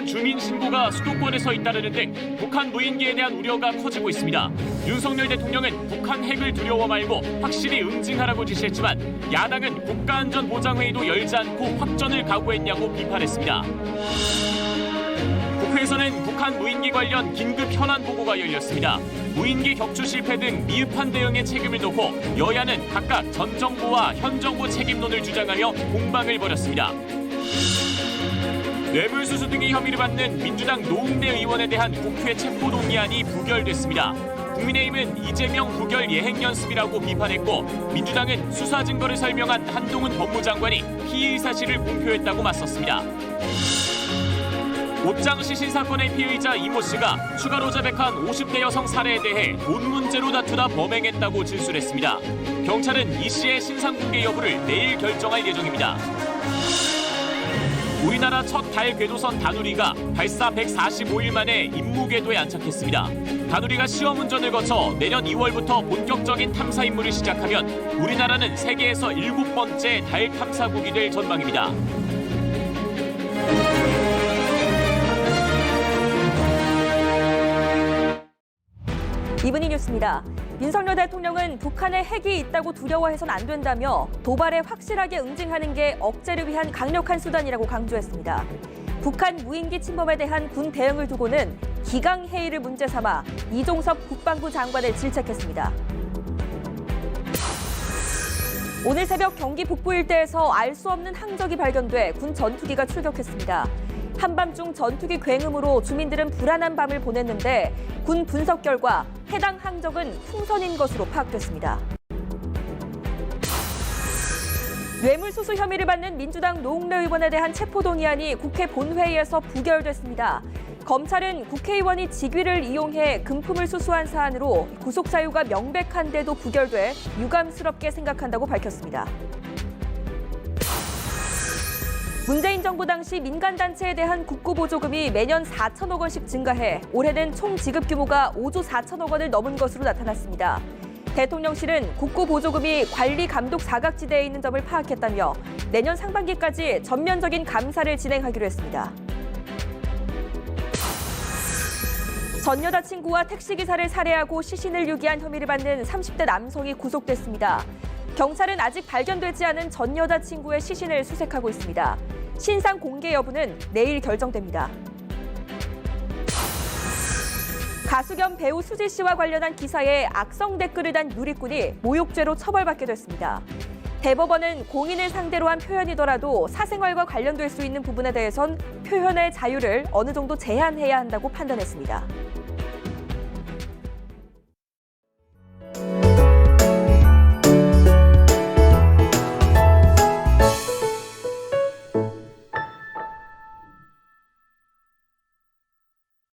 대한 주민 신고가 수도권에서 잇따르는 등 북한 무인기에 대한 우려가 커지고 있습니다. 윤석열 대통령은 북한 핵을 두려워 말고 확실히 응징하라고 지시했지만 야당은 국가안전보장회의도 열지 않고 확전을 각오했냐고 비판했습니다. 국회에서는 북한 무인기 관련 긴급 현안 보고가 열렸습니다. 무인기 격추 실패 등 미흡한 대응에 책임을 놓고 여야는 각각 전 정부와 현 정부 책임론을 주장하며 공방을 벌였습니다. 뇌물수수 등의 혐의를 받는 민주당 노웅래 의원에 대한 국회 체포동의안이 부결됐습니다. 국민의힘은 이재명 부결 예행연습이라고 비판했고 민주당은 수사 증거를 설명한 한동훈 법무장관이 피의 사실을 공표했다고 맞섰습니다. 옷장 시신 사건의 피의자 이모 씨가 추가로 자백한 50대 여성 살해에 대해 돈 문제로 다투다 범행했다고 진술했습니다. 경찰은 이 씨의 신상 공개 여부를 내일 결정할 예정입니다. 우리나라 첫 달 궤도선 다누리가 발사 145일 만에 임무 궤도에 안착했습니다. 다누리가 시험 운전을 거쳐 내년 2월부터 본격적인 탐사 임무를 시작하면 우리나라는 세계에서 7번째 달 탐사국이 될 전망입니다. 이분이 뉴스입니다. 윤석열 대통령은 북한에 핵이 있다고 두려워해선 안 된다며 도발에 확실하게 응징하는 게 억제를 위한 강력한 수단이라고 강조했습니다. 북한 무인기 침범에 대한 군 대응을 두고는 기강회의를 문제 삼아 이종섭 국방부 장관을 질책했습니다. 오늘 새벽 경기 북부 일대에서 알 수 없는 항적이 발견돼 군 전투기가 출격했습니다. 한밤중 전투기 굉음으로 주민들은 불안한 밤을 보냈는데 군 분석 결과 해당 항적은 풍선인 것으로 파악됐습니다. 뇌물수수 혐의를 받는 민주당 노웅래 의원에 대한 체포동의안이 국회 본회의에서 부결됐습니다. 검찰은 국회의원이 직위를 이용해 금품을 수수한 사안으로 구속 사유가 명백한데도 부결돼 유감스럽게 생각한다고 밝혔습니다. 문재인 정부 당시 민간단체에 대한 국고보조금이 매년 4천억 원씩 증가해 올해는 총 지급 규모가 5조 4천억 원을 넘은 것으로 나타났습니다. 대통령실은 국고보조금이 관리 감독 사각지대에 있는 점을 파악했다며 내년 상반기까지 전면적인 감사를 진행하기로 했습니다. 전 여자친구와 택시기사를 살해하고 시신을 유기한 혐의를 받는 30대 남성이 구속됐습니다. 경찰은 아직 발견되지 않은 전 여자친구의 시신을 수색하고 있습니다. 신상 공개 여부는 내일 결정됩니다. 가수 겸 배우 수지 씨와 관련한 기사에 악성 댓글을 단 누리꾼이 모욕죄로 처벌받게 됐습니다. 대법원은 공인을 상대로 한 표현이더라도 사생활과 관련될 수 있는 부분에 대해선 표현의 자유를 어느 정도 제한해야 한다고 판단했습니다.